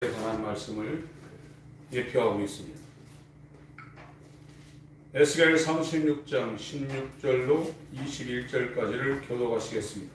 관한 말씀을 예표하고 있습니다. 에스겔 36장 16절로 21절까지를 교독하시겠습니다.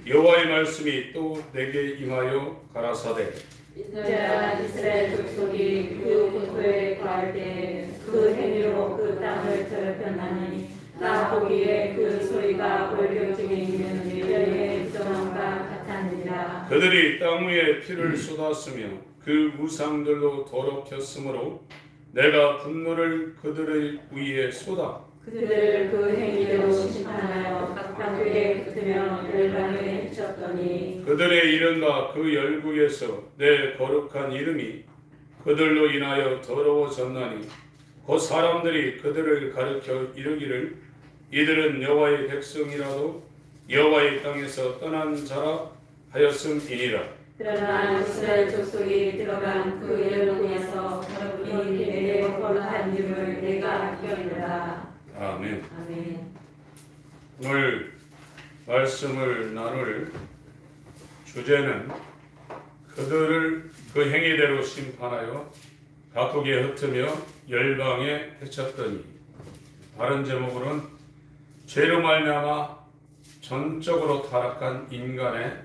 여호와의 말씀이 또 내게 임하여 가라사대 이제야 이스라엘 족속이 그 고토에 거할 때 그 행위로 그 땅을 더럽혔나니 나 보기에 그 소리가 골격 중에 있는 예배의 부정함과 같았느니라. 그들이 땅 위에 피를 쏟았으며 그 우상들로 더럽혔으므로 내가 분노를 그들의 위에 쏟아 그들을 그 행위대로 심판하여 각각에게 붙으며 열방에 해쳤더니 그들의 이른바 그 열국에서 내 거룩한 이름이 그들로 인하여 더러워졌나니 곧 사람들이 그들을 가르쳐 이르기를 이들은 여호와의 백성이라도 여호와의 땅에서 떠난 자라 하였음이니라. 그러나 이스라엘 족속이 들어간 그 열방에서 여러분이 내게 거룩한 이름을 내가 아껴이르라. 아멘. 아멘. 오늘 말씀을 나눌 주제는 그들을 그 행위대로 심판하여 각국에 흩으며 열방에 해쳤더니, 다른 제목으로는 죄로 말미암아 전적으로 타락한 인간의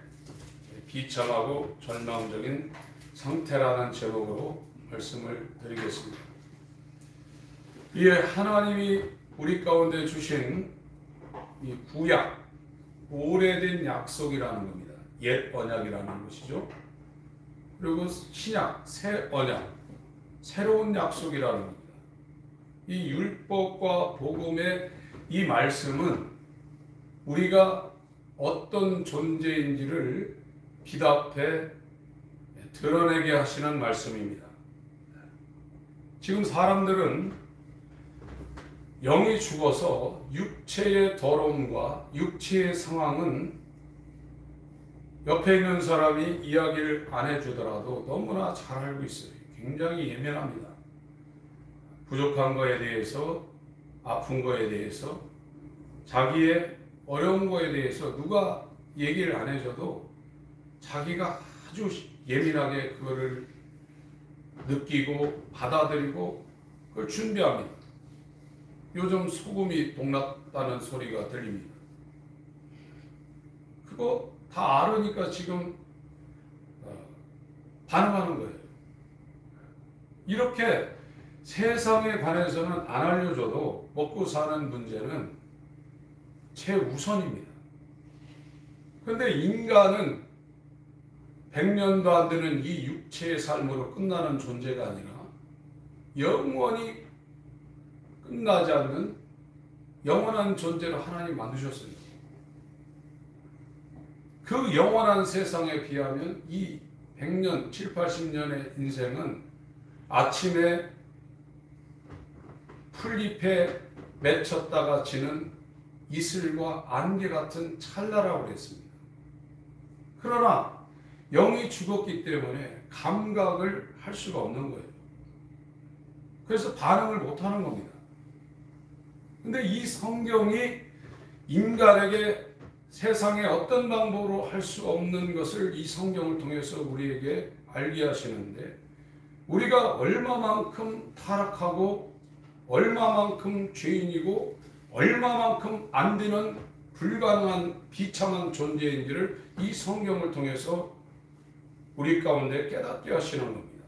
비참하고 절망적인 상태라는 제목으로 말씀을 드리겠습니다. 이에 하나님이 우리 가운데 주신 이 구약, 오래된 약속이라는 겁니다. 옛 언약이라는 것이죠. 그리고 신약, 새 언약, 새로운 약속이라는 겁니다. 이 율법과 복음의 이 말씀은 우리가 어떤 존재인지를 비답해 드러내게 하시는 말씀입니다. 지금 사람들은 영이 죽어서 육체의 더러움과 육체의 상황은 옆에 있는 사람이 이야기를 안 해주더라도 너무나 잘 알고 있어요. 굉장히 예민합니다. 부족한 거에 대해서, 아픈 거에 대해서, 자기의 어려운 거에 대해서 누가 얘기를 안 해줘도 자기가 아주 예민하게 그거를 느끼고 받아들이고 그걸 준비합니다. 요즘 소금이 동났다는 소리가 들립니다. 그거 다 알으니까 지금 반응하는 거예요. 이렇게 세상에 관해서는 안 알려줘도 먹고 사는 문제는 최우선입니다. 그런데 인간은 100년도 안 되는 이 육체의 삶으로 끝나는 존재가 아니라 영원히 끝나지 않는 영원한 존재로 하나님 만드셨어요. 그 영원한 세상에 비하면 이 100년, 7, 80년의 인생은 아침에 풀잎에 맺혔다가 지는 이슬과 안개 같은 찰나라고 그랬습니다. 그러나 영이 죽었기 때문에 감각을 할 수가 없는 거예요. 그래서 반응을 못하는 겁니다. 근데 이 성경이 인간에게 세상에 어떤 방법으로 할 수 없는 것을 이 성경을 통해서 우리에게 알게 하시는데, 우리가 얼마만큼 타락하고 얼마만큼 죄인이고 얼마만큼 안 되는 불가능한 비참한 존재인지를 이 성경을 통해서 우리 가운데 깨닫게 하시는 겁니다.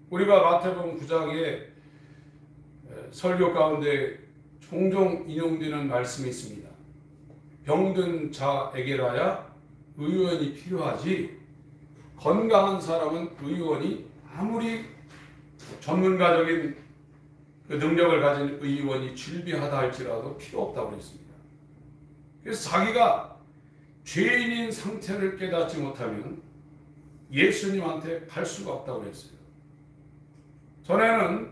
우리가 마태복음 9장에 설교 가운데 종종 인용되는 말씀이 있습니다. 병든 자에게라야 의원이 필요하지, 건강한 사람은 의원이 아무리 전문가적인 그 능력을 가진 의원이 즐비하다 할지라도 필요 없다고 그랬습니다. 그래서 자기가 죄인인 상태를 깨닫지 못하면 예수님한테 갈 수가 없다고 그랬어요. 전에는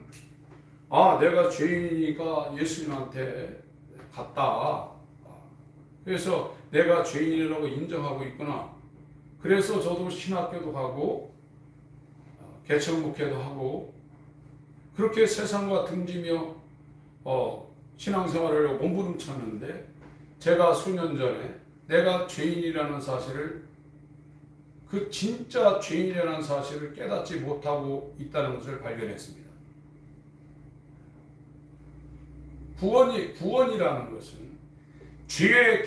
내가 죄인이니까 예수님한테 갔다. 그래서 내가 죄인이라고 인정하고 있구나. 그래서 저도 신학교도 가고 개척목회도 하고 그렇게 세상과 등지며 신앙생활을 몸부림쳤는데, 제가 수년 전에 내가 죄인이라는 사실을 그 진짜 죄인이라는 사실을 깨닫지 못하고 있다는 것을 발견했습니다. 구원이라는 것은 죄의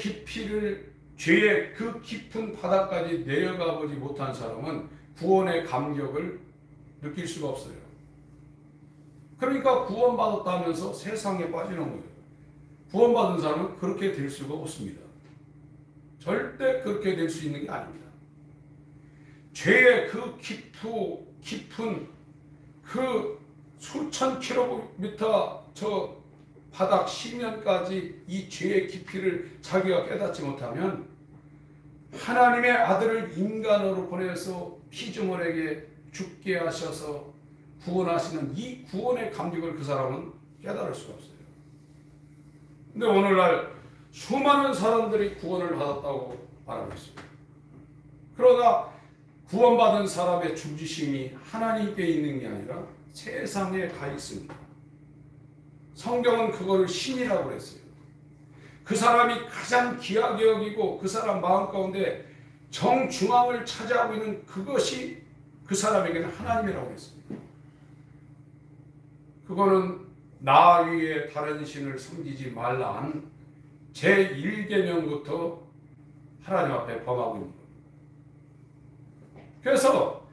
그 깊은 바닥까지 내려가 보지 못한 사람은 구원의 감격을 느낄 수가 없어요. 그러니까 구원받았다면서 세상에 빠지는 거예요. 구원받은 사람은 그렇게 될 수가 없습니다. 절대 그렇게 될 수 있는 게 아닙니다. 죄의 그 깊은 그 수천 킬로미터 저 바닥 심연까지 이 죄의 깊이를 자기가 깨닫지 못하면 하나님의 아들을 인간으로 보내서 피조물에게 죽게 하셔서 구원하시는 이 구원의 감격을 그 사람은 깨달을 수가 없어요. 근데 오늘날 수많은 사람들이 구원을 받았다고 말하고 있습니다. 그러나 구원받은 사람의 중지심이 하나님께 있는 게 아니라 세상에 가 있습니다. 성경은 그거를 신이라고 그랬어요. 그 사람이 가장 귀하게 여기고 그 사람 마음 가운데 정중앙을 차지하고 있는 그것이 그 사람에게는 하나님이라고 했습니다. 그거는 나 위에 다른 신을 섬기지 말라는 제1계명부터 하나님 앞에 범하고 있는 겁니다. 그래서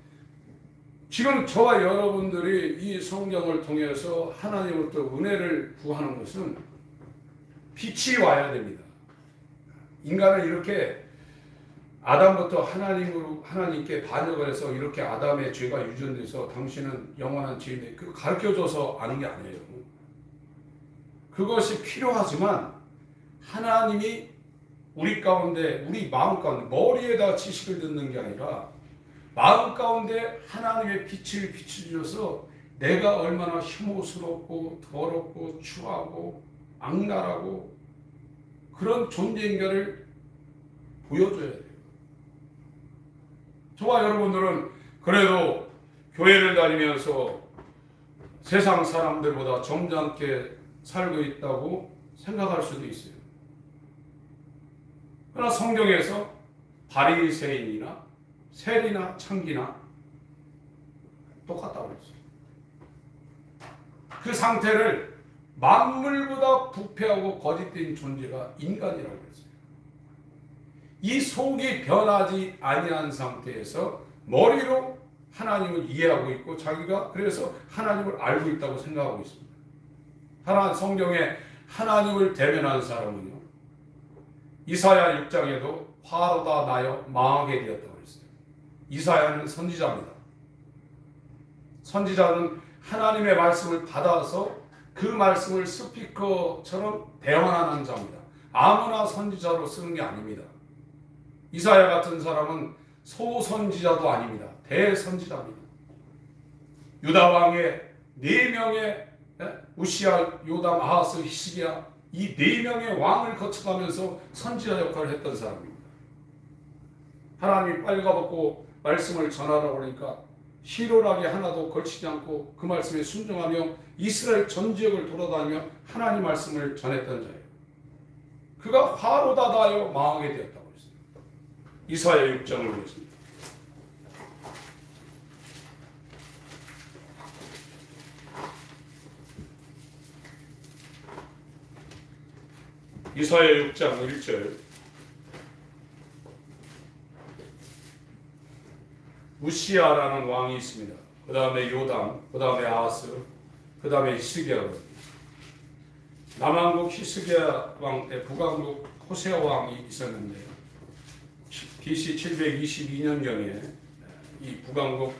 지금 저와 여러분들이 이 성경을 통해서 하나님으로부터 은혜를 구하는 것은 빛이 와야 됩니다. 인간을 이렇게 아담부터 하나님께 반역을 해서 이렇게 아담의 죄가 유전돼서 당신은 영원한 죄인데 그거 가르쳐줘서 아는 게 아니에요. 그것이 필요하지만 하나님이 우리 가운데, 우리 마음 가운데 머리에다 지식을 듣는 게 아니라 마음 가운데 하나님의 빛을 비추셔서 내가 얼마나 혐오스럽고 더럽고 추하고 악랄하고 그런 존재인가를 보여줘야 돼요. 저와 여러분들은 그래도 교회를 다니면서 세상 사람들보다 점잖게 살고 있다고 생각할 수도 있어요. 그러나 성경에서 바리새인이나 세리나 창기나 똑같다고 그랬어요. 그 상태를 만물보다 부패하고 거짓된 존재가 인간이라고 그랬어요. 이 속이 변하지 아니한 상태에서 머리로 하나님을 이해하고 있고 자기가 그래서 하나님을 알고 있다고 생각하고 있습니다. 성경에 하나님을 대면한 사람은요, 이사야 6장에도 화로다 나여 망하게 되었다고 했어요. 이사야는 선지자입니다. 선지자는 하나님의 말씀을 받아서 그 말씀을 스피커처럼 대언하는 자입니다. 아무나 선지자로 쓰는 게 아닙니다. 이사야 같은 사람은 소선지자도 아닙니다. 대선지자입니다. 유다 왕의 4명의 우시야, 요담, 아하스, 히스기야 이 4명의 왕을 거쳐가면서 선지자 역할을 했던 사람입니다. 하나님이 빨가벗고 말씀을 전하라고 그러니까 희로하게 하나도 걸치지 않고 그 말씀에 순종하며 이스라엘 전 지역을 돌아다니며 하나님 말씀을 전했던 자예요. 그가 화로다 나여 망하게 되었다고 했어요. 이사야 6장을 보겠습니다. 이사야 6장 1절 우시야라는 왕이 있습니다. 그 다음에 요담, 그 다음에 아하스, 그 다음에 히스기야. 남왕국 히스기야 왕 때 북왕국 호세아 왕이 있었는데 BC 722년경에 이 북왕국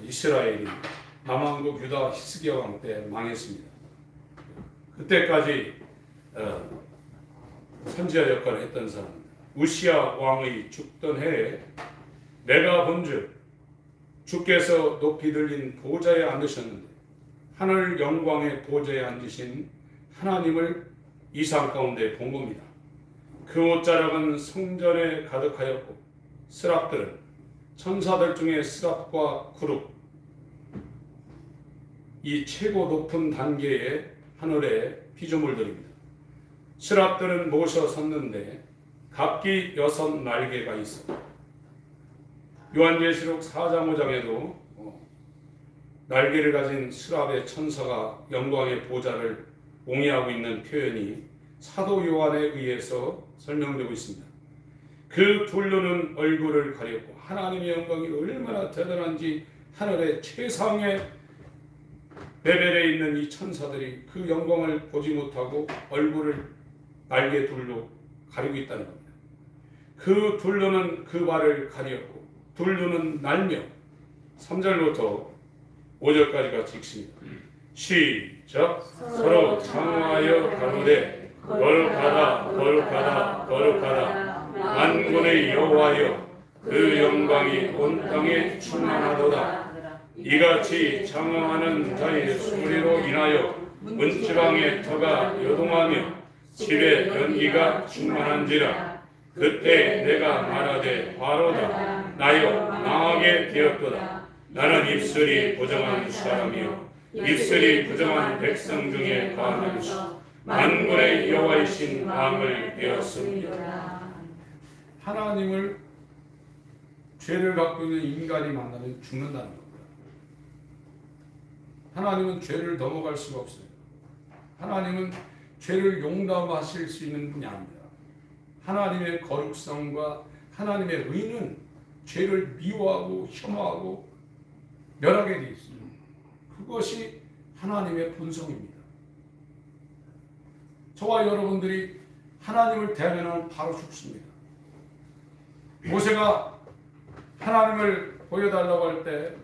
이스라엘이 남왕국 유다 히스기야 왕 때 망했습니다. 그때까지 선지자 역할을 했던 사람입니다. 우시야 왕의 죽던 해에 내가 본즉 주께서 높이 들린 보좌에 앉으셨는데 하늘 영광의 보좌에 앉으신 하나님을 이상 가운데 본 겁니다. 그 옷자락은 성전에 가득하였고 스랍들은 천사들 중에 스랍과 구룹 이 최고 높은 단계의 하늘의 피조물들입니다. 스랍들은 모셔 섰는데 각기 6 날개가 있어 요한계시록 4장 5장에도 날개를 가진 스랍의 천사가 영광의 보좌를 옹이하고 있는 표현이 사도 요한에 의해서 설명되고 있습니다. 그 둘로는 얼굴을 가렸고 하나님의 영광이 얼마나 대단한지 하늘의 최상의 레벨에 있는 이 천사들이 그 영광을 보지 못하고 얼굴을 날개 둘로 가리고 있다는 겁니다. 그 둘로는 그 발을 가리었고 둘로는 날며 3절부터 5절까지 같이 읽습니다. 시작. 서로 장하여 가로되 거룩하다 거룩하다 거룩하다 만군의 여호와여 그 영광이 온 땅에 충만하도다. 이같이 장엄하는 자의 소리로 인하여 문지방의 터가 요동하며 집에 연기가 충만한지라. 그때 내가 말하되 바로다 나여 망하게 되었도다. 나는 입술이 부정한 사람이요 입술이 부정한 백성 중에 가하면서 만군의 여호와이신 왕을 배웠습니다. 하나님을 죄를 갖고 있는 인간이 만나면 죽는다는 겁니다. 하나님은 죄를 넘어갈 수가 없어요. 하나님은 죄를 용납하실 수 있는 분이 아닙니다. 하나님의 거룩성과 하나님의 의는 죄를 미워하고 혐오하고 멸하게 되어 있습니다. 그것이 하나님의 본성입니다. 저와 여러분들이 하나님을 대면하면 바로 죽습니다. 모세가 하나님을 보여달라고 할 때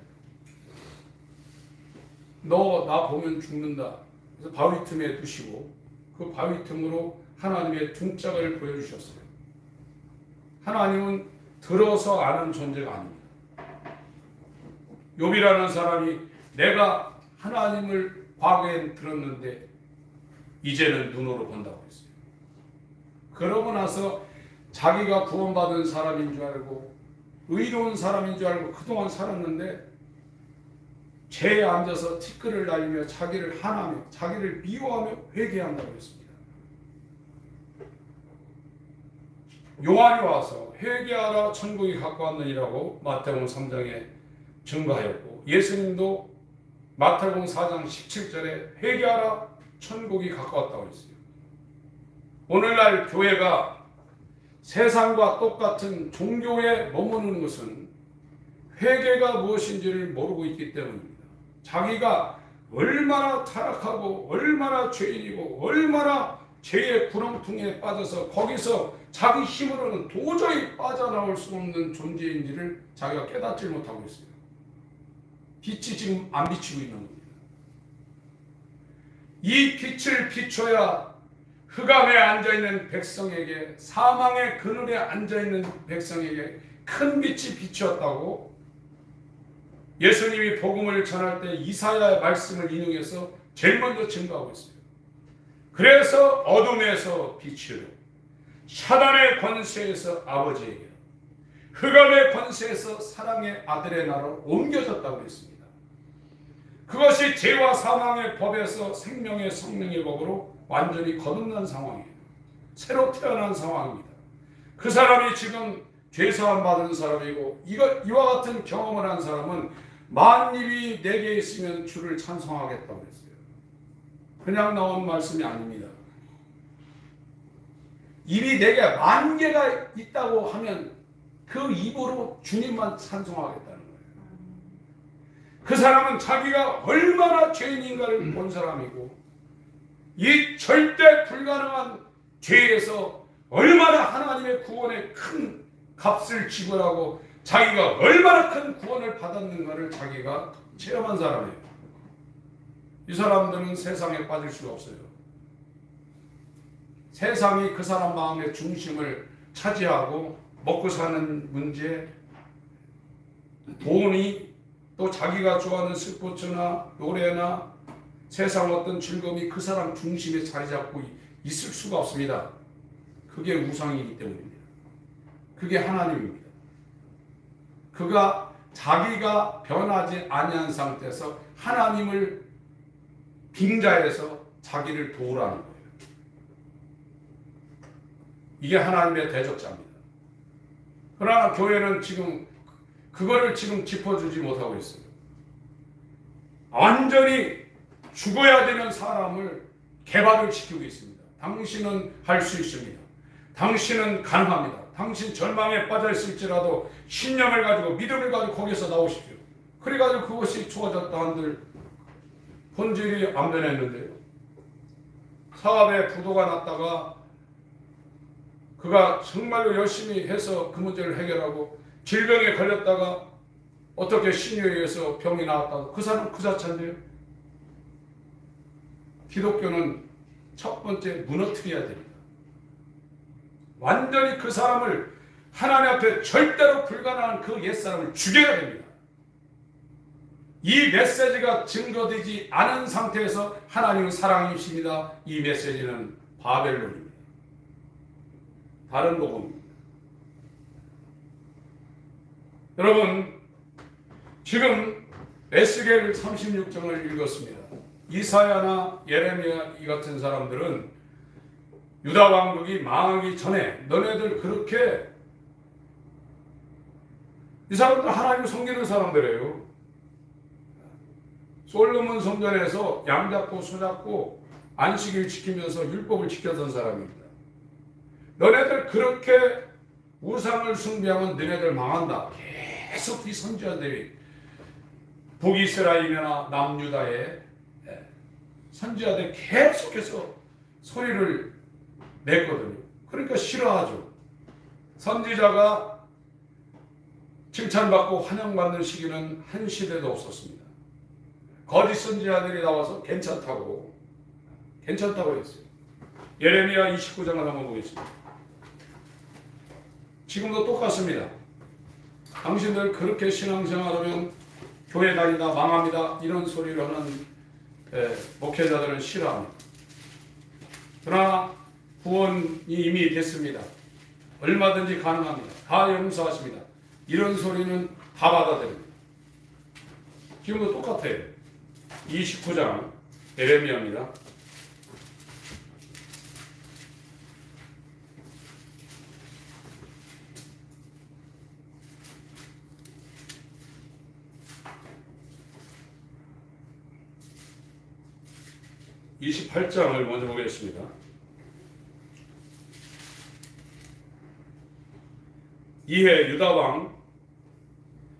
너 나 보면 죽는다. 그래서 바위 틈에 두시고 그 바위 틈으로 하나님의 등짝을 보여주셨어요. 하나님은 들어서 아는 존재가 아닙니다. 욥이라는 사람이 내가 하나님을 과거엔 들었는데 이제는 눈으로 본다고 했어요. 그러고 나서 자기가 구원받은 사람인 줄 알고 의로운 사람인 줄 알고 그동안 살았는데 죄에 앉아서 티끌을 날리며 자기를 하나며 자기를 미워하며 회개한다고 했습니다. 요한이 와서 회개하라 천국이 가까웠느니라고 마태복음 3장에 증거하였고 예수님도 마태복음 4장 17절에 회개하라 천국이 가까웠다고 했어요. 오늘날 교회가 세상과 똑같은 종교에 머무르는 것은 회개가 무엇인지를 모르고 있기 때문입니다. 자기가 얼마나 타락하고 얼마나 죄인이고 얼마나 죄의 구렁텅이에 빠져서 거기서 자기 힘으로는 도저히 빠져나올 수 없는 존재인지를 자기가 깨닫지 못하고 있어요. 빛이 지금 안 비치고 있는 겁니다. 이 빛을 비춰야 흑암에 앉아있는 백성에게 사망의 그늘에 앉아있는 백성에게 큰 빛이 비추었다고 예수님이 복음을 전할 때 이사야의 말씀을 인용해서 제일 먼저 증거하고 있어요. 그래서 어둠에서 빛으로 사단의 권세에서 아버지에게 흑암의 권세에서 사랑의 아들의 나라로 옮겨졌다고 했습니다. 그것이 죄와 사망의 법에서 생명의 성령의 법으로 완전히 거듭난 상황이에요. 새로 태어난 상황입니다. 그 사람이 지금 죄사함 받은 사람이고 이와 같은 경험을 한 사람은 만입이 내게 있으면 주를 찬송하겠다고 했어요. 그냥 나온 말씀이 아닙니다. 입이 내게 만 개가 있다고 하면 그 입으로 주님만 찬송하겠다는 거예요. 그 사람은 자기가 얼마나 죄인인가를 본 사람이고 이 절대 불가능한 죄에서 얼마나 하나님의 구원의 큰 값을 지불하고 자기가 얼마나 큰 구원을 받았는가를 자기가 체험한 사람이에요. 이 사람들은 세상에 빠질 수가 없어요. 세상이 그 사람 마음의 중심을 차지하고 먹고 사는 문제, 돈이 또 자기가 좋아하는 스포츠나 노래나 세상 어떤 즐거움이 그 사람 중심에 자리 잡고 있을 수가 없습니다. 그게 우상이기 때문입니다. 그게 하나님입니다. 그가 자기가 변하지 아니한 상태에서 하나님을 빙자해서 자기를 도우라는 거예요. 이게 하나님의 대적자입니다. 그러나 교회는 지금 그거를 지금 짚어주지 못하고 있어요. 완전히 죽어야 되는 사람을 개발을 시키고 있습니다. 당신은 할 수 있습니다. 당신은 가능합니다. 당신 절망에 빠져 있을지라도 신념을 가지고 믿음을 가지고 거기서 나오십시오. 그래가지고 그것이 좋아졌다 한들 본질이 안 변했는데요. 사업에 부도가 났다가 그가 정말로 열심히 해서 그 문제를 해결하고 질병에 걸렸다가 어떻게 신유에 의해서 병이 나왔다고 그 사람 그 자체인데요. 기독교는 첫 번째 무너뜨려야 됩니다. 완전히 그 사람을 하나님 앞에 절대로 불가능한 그 옛사람을 죽여야 됩니다. 이 메시지가 증거되지 않은 상태에서 하나님은 사랑이십니다. 이 메시지는 바벨론입니다. 다른 복음입니다. 여러분, 지금 에스겔 36장을 읽었습니다. 이사야나 예레미야 이 같은 사람들은 유다 왕국이 망하기 전에 너네들 그렇게 이 사람들 하나님을 섬기는 사람들이에요. 솔로몬 성전에서 양 잡고 소 잡고 안식일 지키면서 율법을 지켰던 사람입니다. 너네들 그렇게 우상을 숭배하면 너네들 망한다. 계속 이 선지자들이 북이스라엘이나 남유다의 선지자들이 계속해서 소리를 냈거든요. 그러니까 싫어하죠. 선지자가 칭찬받고 환영받는 시기는 한 시대도 없었습니다. 거짓 선지자들이 나와서 괜찮다고 했어요. 예레미야 29장을 한번 보겠습니다. 지금도 똑같습니다. 당신들 그렇게 신앙생활하면 교회 다니다 망합니다. 이런 소리를 하는 목회자들은 싫어합니다. 그러나 구원이 이미 됐습니다. 얼마든지 가능합니다. 다 용서하십니다. 이런 소리는 다 받아들입니다. 지금도 똑같아요. 29장 예레미야입니다. (28장을) 먼저 보겠습니다. 이해 유다왕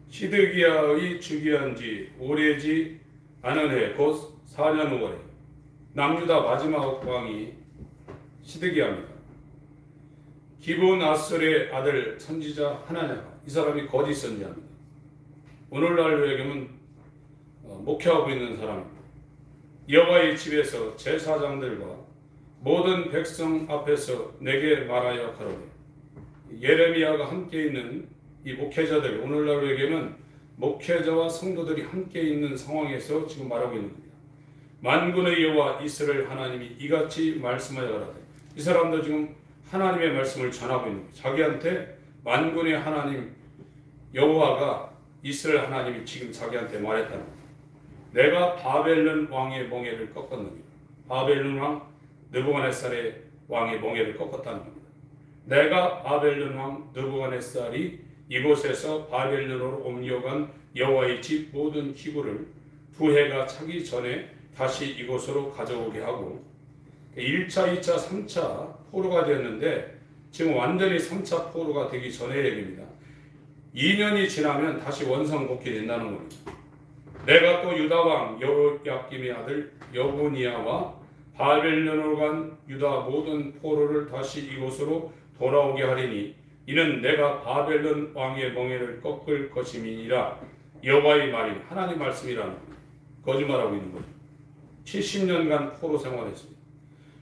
시드기야의 즉위한 지 오래지 않은 해 곧 4년 5월에 남유다 마지막 왕이 시드기야입니다. 기브온 아설의 아들 선지자 하나냐가 이 사람이 거짓 선지자입니다. 오늘날 요약하면 목회하고 있는 사람입니다. 여호와의 집에서 제사장들과 모든 백성 앞에서 내게 말하여 가로되 예레미야가 함께 있는 이 목회자들, 오늘날 얘기는 목회자와 성도들이 함께 있는 상황에서 지금 말하고 있는 겁니다. 만군의 여호와 이스라엘 하나님이 이같이 말씀하여 가라되, 이 사람도 지금 하나님의 말씀을 전하고 있는 거예요. 자기한테 만군의 하나님 여호와가 이스라엘 하나님이 지금 자기한테 말했다는 거예요. 내가 바벨론 왕의 멍에를 꺾었느니라. 바벨론 왕 느부갓네살의 왕의 멍에를 꺾었다는 겁니다. 내가 바벨론 왕 느부갓네살이 이곳에서 바벨론으로 옮겨간 여호와의 집 모든 기구를 두 해가 차기 전에 다시 이곳으로 가져오게 하고 1차, 2차, 3차 포로가 되었는데 지금 완전히 3차 포로가 되기 전의 얘기입니다. 2년이 지나면 다시 원상복귀 된다는 겁니다. 내가 또 유다왕 여호야김의 아들 여고니아와 바벨론으로 간 유다 모든 포로를 다시 이곳으로 돌아오게 하리니 이는 내가 바벨론 왕의 멍에를 꺾을 것임이니라. 여호와의 말이 하나님 말씀이라는 겁니다. 거짓말하고 있는 거죠. 70년간 포로 생활했습니다.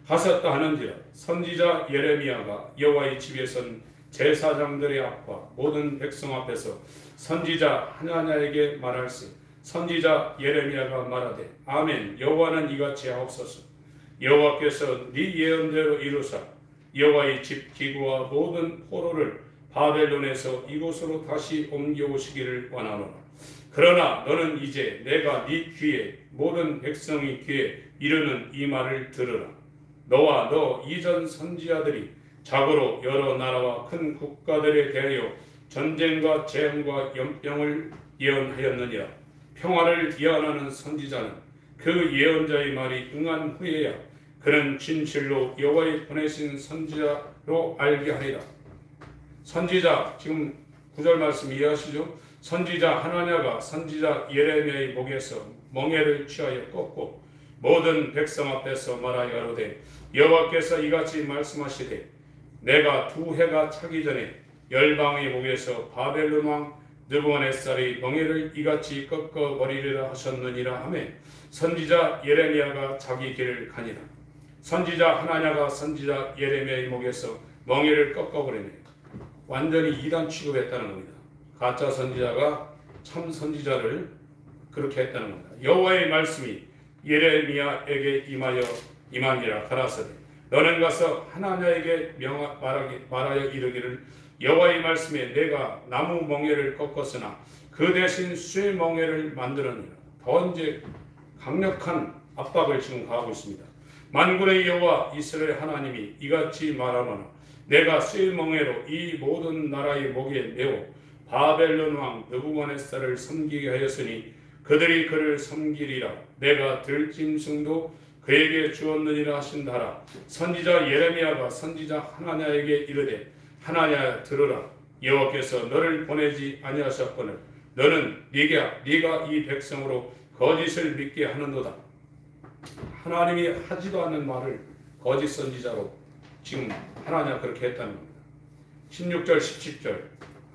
하셨다 하는지라 선지자 예레미야가 여호와의 집에 선 제사장들의 앞과 모든 백성 앞에서 선지자 하나냐에게 말할세. 선지자 예레미야가 말하되 아멘. 여호와는 이같이 하옵소서. 여호와께서 네 예언대로 이루사 여호와의 집 기구와 모든 포로를 바벨론에서 이곳으로 다시 옮겨오시기를 원하노라. 그러나 너는 이제 내가 네 귀에 모든 백성의 귀에 이르는 이 말을 들으라. 너와 너 이전 선지자들이 자고로 여러 나라와 큰 국가들에 대하여 전쟁과 재앙과 연병을 예언하였느니라. 평화를 예언하는 선지자는 그 예언자의 말이 응한 후에야 그는 진실로 여호와의 보내신 선지자로 알게 하리라. 선지자, 지금 9절 말씀 이해하시죠? 선지자 하나냐가 선지자 예레미야의 목에서 멍에를 취하여 꺾고 모든 백성 앞에서 말하여 가로되 여호와께서 이같이 말씀하시되 내가 두 해가 차기 전에 열방의 목에서 바벨론 왕 느부갓네살의 멍에를 이같이 꺾어버리리라 하셨느니라 하며 선지자 예레미야가 자기 길을 가니라. 선지자 하나냐가 선지자 예레미야의 목에서 멍에를 꺾어버리네. 완전히 이단 취급했다는 겁니다. 가짜 선지자가 참 선지자를 그렇게 했다는 겁니다. 여호와의 말씀이 예레미야에게 임하니라 가라사대 너는 가서 하나냐에게 말하여 이르기를 여호와의 말씀에 내가 나무 멍에를 꺾었으나 그 대신 쇠 멍에를 만들었느니라. 더 이제 강력한 압박을 지금 가하고 있습니다. 만군의 여호와 이스라엘 하나님이 이같이 말하노라. 내가 쇠 멍에로 이 모든 나라의 목에 메어 바벨론 왕 느부갓네살을 섬기게 하였으니 그들이 그를 섬기리라. 내가 들짐승도 그에게 주었느니라 하신다라. 선지자 예레미야가 선지자 하나냐에게 이르되 하나냐 들으라. 여호와께서 너를 보내지 아니하셨거늘 너는 네가 이 백성으로 거짓을 믿게 하는도다. 하나님이 하지도 않는 말을 거짓 선지자로 지금 하나냐 그렇게 했다는 겁니다. 16절 17절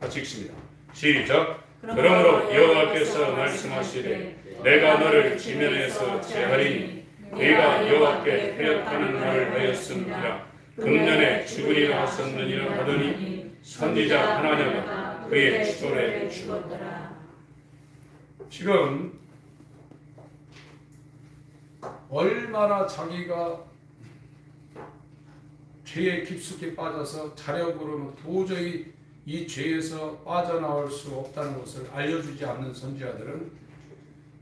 같이 읽습니다. 시작. 그러므로 여호와께서 말씀하시되 내가 너를 지면에서 제하리니 네가 여호와께 회역하는 말을 하였음이라. 금년에 죽으리라 하셨느니라 하더니 선지자 하나냐가 그의 추돌에 죽었더라. 지금 얼마나 자기가 죄에 깊숙이 빠져서 자력으로는 도저히 이 죄에서 빠져나올 수 없다는 것을 알려주지 않는 선지자들은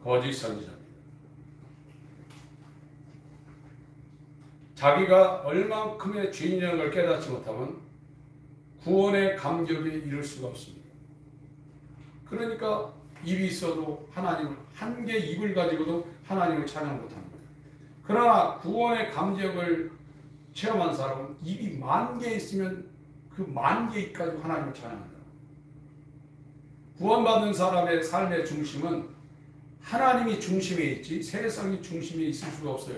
거짓 선지자입니다. 자기가 얼만큼의 죄인이라는 걸 깨닫지 못하면 구원의 감격에 이를 수가 없습니다. 그러니까 입이 있어도 하나님을 한 개 입을 가지고도 하나님을 찬양 못합니다. 그러나 구원의 감격을 체험한 사람은 입이 10,000개 있으면 그 10,000개 입 가지고 하나님을 찬양한다. 구원받은 사람의 삶의 중심은 하나님이 중심에 있지 세상이 중심에 있을 수가 없어요.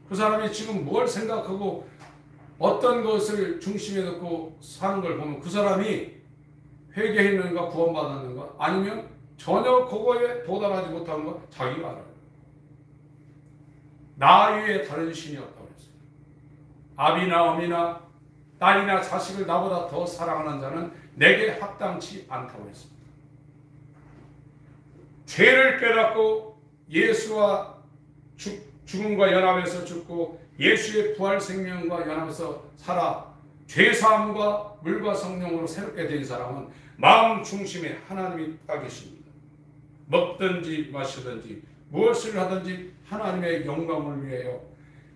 그 사람이 지금 뭘 생각하고 어떤 것을 중심에 놓고 사는 걸 보면 그 사람이 회개했는가 구원받았는가 아니면 전혀 그거에 도달하지 못한 건 자기가 알아요. 나 외에 다른 신이 없다고 했어요. 아비나 어미나 딸이나 자식을 나보다 더 사랑하는 자는 내게 합당치 않다고 했습니다. 죄를 깨닫고 예수와 죽음과 연합해서 죽고 예수의 부활 생명과 연합해서 살아 죄사함과 물과 성령으로 새롭게 된 사람은 마음 중심에 하나님이 딱 계십니다. 먹든지 마시든지 무엇을 하든지 하나님의 영광을 위하여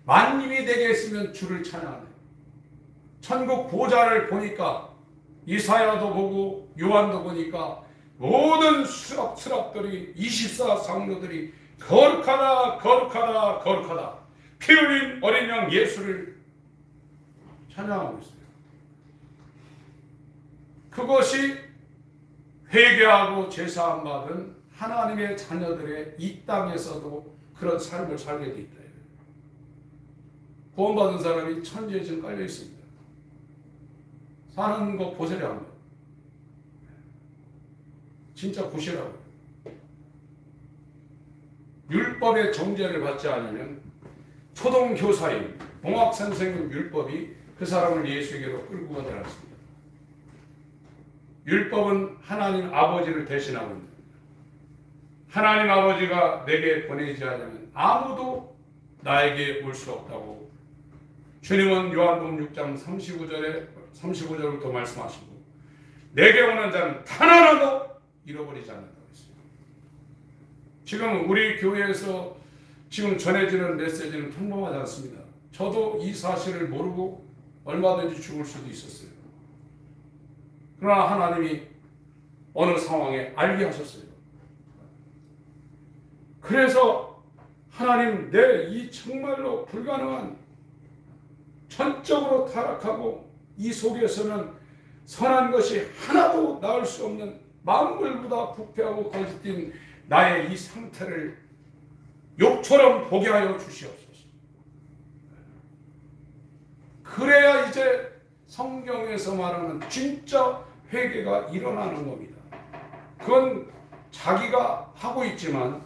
만님이 되게 했으면 주를 찬양하네. 천국 보좌를 보니까 이사야도 보고 요한도 보니까 모든 스랍들이 24장로들이 거룩하다 거룩하다 거룩하다 피 흘린 어린 양 예수를 찬양하고 있어요. 그것이 회개하고 제사함 받은 하나님의 자녀들의 이 땅에서도 그런 삶을 살게 돼 있다. 구원받은 사람이 천지에 지금 깔려 있습니다. 사는 거 보세요 한번. 진짜 보시라고. 율법의 정죄를 받지 않으면 초등교사인 봉학선생님 율법이 그 사람을 예수에게로 끌고 가지 않습니다. 율법은 하나님 아버지를 대신하고 있습니다. 하나님 아버지가 내게 보내지 않으면 아무도 나에게 올 수 없다고 주님은 요한복음 6장 35절부터 말씀하시고 내게 오는 자는 단 하나도 잃어버리지 않는다고 했어요. 지금 우리 교회에서 지금 전해지는 메시지는 평범하지 않습니다. 저도 이 사실을 모르고 얼마든지 죽을 수도 있었어요. 그러나 하나님이 어느 상황에 알게 하셨어요. 그래서 하나님, 내 이 정말로 불가능한, 전적으로 타락하고 이 속에서는 선한 것이 하나도 나올 수 없는 만물보다 부패하고 거짓된 나의 이 상태를 욕처럼 보게 하여 주시옵소서. 그래야 이제 성경에서 말하는 진짜 회개가 일어나는 겁니다. 그건 자기가 하고 있지만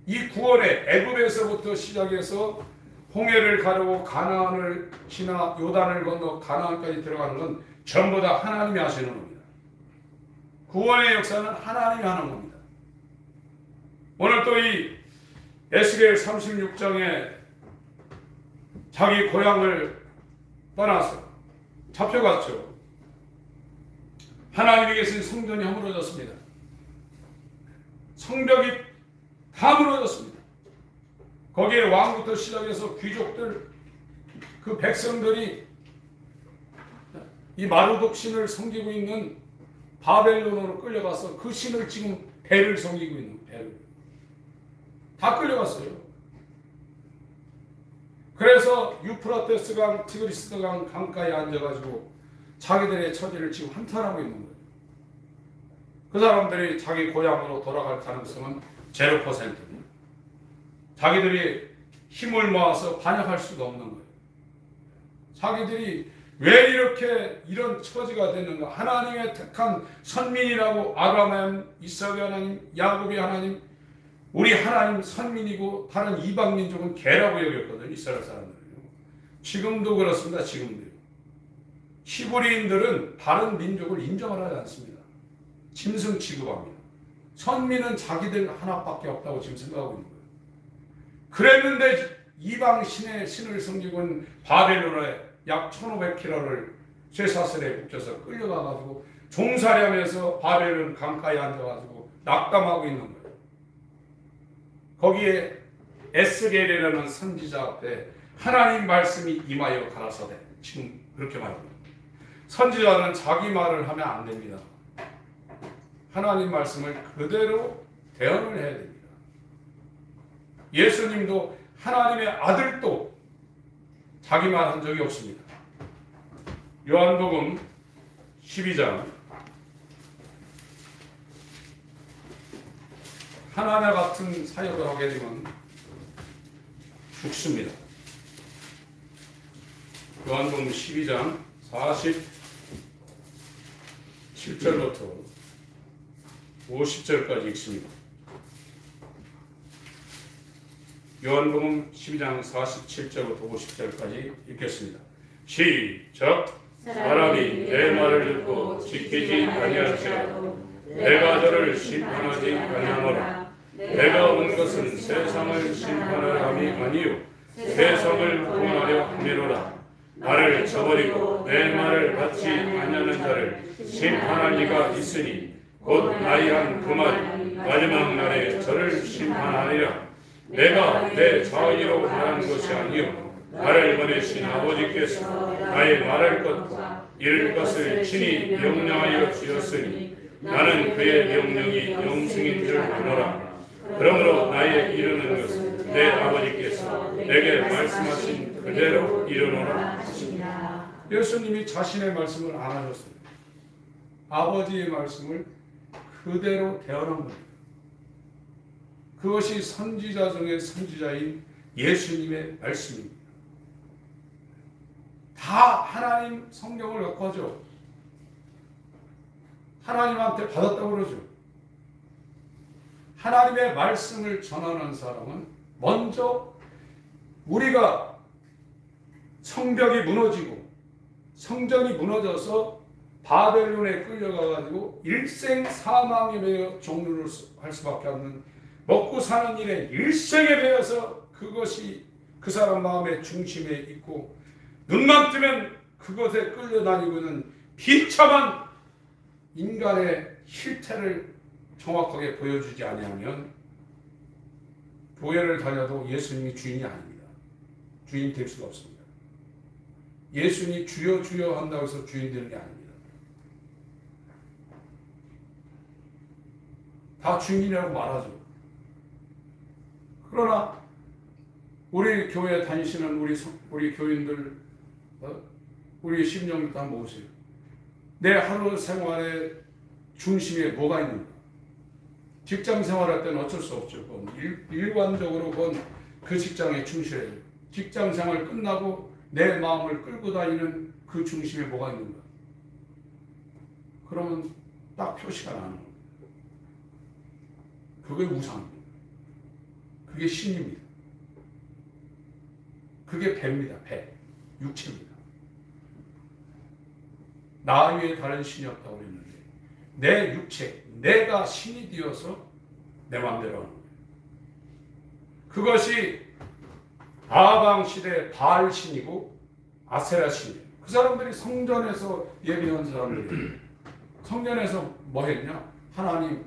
이 구원의 애굽에서부터 시작해서 홍해를 가르고 가나안을 지나 요단을 건너 가나안까지 들어가는 건 전부 다 하나님이 하시는 겁니다. 구원의 역사는 하나님이 하는 겁니다. 오늘 또 이 에스겔 36장에 자기 고향을 떠나서 잡혀갔죠. 하나님이 계신 성전이 허물어졌습니다. 성벽이 다 무너졌습니다. 거기에 왕부터 시작해서 귀족들, 그 백성들이 이 마루독 신을 섬기고 있는 바벨론으로 끌려가서 그 신을 지금 벨을 섬기고 있는, 벨을 다 끌려갔어요. 그래서 유프라테스 강, 티그리스 강 강가에 앉아가지고 자기들의 처지를 지금 한탄하고 있는 거예요. 그 사람들이 자기 고향으로 돌아갈 가능성은 0%입니다. 자기들이 힘을 모아서 반역할 수가 없는 거예요. 자기들이 왜 이렇게 이런 처지가 됐는가? 하나님의 택한 선민이라고 아브라함, 이삭의 하나님, 야곱의 하나님, 우리 하나님 선민이고 다른 이방 민족은 개라고 여겼거든요. 이스라엘 사람들은요. 지금도 그렇습니다. 지금도요. 히브리인들은 다른 민족을 인정을 하지 않습니다. 짐승 취급합니다. 선민은 자기들 하나밖에 없다고 지금 생각하고 있는 거예요. 그랬는데 이방 신의 신을 섬기고 있는 바벨론에 약 1500km를 쇠사슬에 묶여서 끌려가가지고 종살이하면서 바벨론 강가에 앉아가지고 낙담하고 있는 거예요. 거기에 에스겔이라는 선지자 앞에 하나님 말씀이 임하여 가라사대, 지금 그렇게 말합니다. 선지자는 자기 말을 하면 안 됩니다. 하나님 말씀을 그대로 대언을 해야 됩니다. 예수님도 하나님의 아들도 자기 말 한 적이 없습니다. 요한복음 12장, 하나님 같은 사역을 하게 되면 죽습니다. 요한복음 12장 47절부터 50절까지 읽습니다. 요한복음 12장 47절부터 50절까지 읽겠습니다. 시작. 사람이 내 말을 듣고 지키지 아니할지라도 내가 저를 심판하지 아니하노라. 내가 온 것은 세상을 심판하려 함이 아니요 세상을 구원하려 함이로라. 나를 저버리고 내 말을 받지 아니하는 자를 심판할 리가 있으니 곧 나의 한 그 말이 마지막 날에 저를 심판하리라. 내가 내 자의로 말하는 것이 아니요 나를 보내신 아버지께서 나의 말할 것과 이룰 것을 친히 명령하여 주셨으니 나는 그의 명령이 영생인 줄 아노라. 그러므로 나의 이루는 것은 내 아버지께서 내게 말씀하신 그대로 이루노라. 예수님이 자신의 말씀을 안 하셨어요. 아버지의 말씀을 그대로 대언한 겁니다. 그것이 선지자 중에 선지자인 예수님의 말씀입니다. 다 하나님 성경을 갖고 하죠. 하나님한테 받았다고 그러죠. 하나님의 말씀을 전하는 사람은 먼저 우리가 성벽이 무너지고 성전이 무너져서 바벨론에 끌려가가지고 일생 사망에 매여 종류를 할 수밖에 없는 먹고 사는 일에 일생에 매여서 그것이 그 사람 마음의 중심에 있고 눈만 뜨면 그것에 끌려다니고 있는 비참한 인간의 실태를 정확하게 보여주지 아니하면 교회를 다녀도 예수님이 주인이 아닙니다. 주인 될 수가 없습니다. 예수님이 주여 주여 한다고 해서 주인 되는 게 아닙니다. 다 주인이라고 말하죠. 그러나 우리 교회 다니시는 우리 교인들, 우리 심령을 다 모으세요. 내 하루 생활의 중심에 뭐가 있는가? 직장 생활할 때는 어쩔 수 없죠. 일관적으로 그 직장에 충실해요. 직장 생활 끝나고 내 마음을 끌고 다니는 그 중심에 뭐가 있는가? 그러면 딱 표시가 나는 거예요. 그게 우상입니다. 그게 신입니다. 그게 배입니다. 배. 육체입니다. 나 외에 다른 신이 없다고 그랬는데 내 육체, 내가 신이 되어서 내 마음대로 하는 거예요. 그것이 아방 시대 바알 신이고 아세라 신이에요. 그 사람들이 성전에서 예배한 사람들이에요. 성전에서 뭐 했냐? 하나님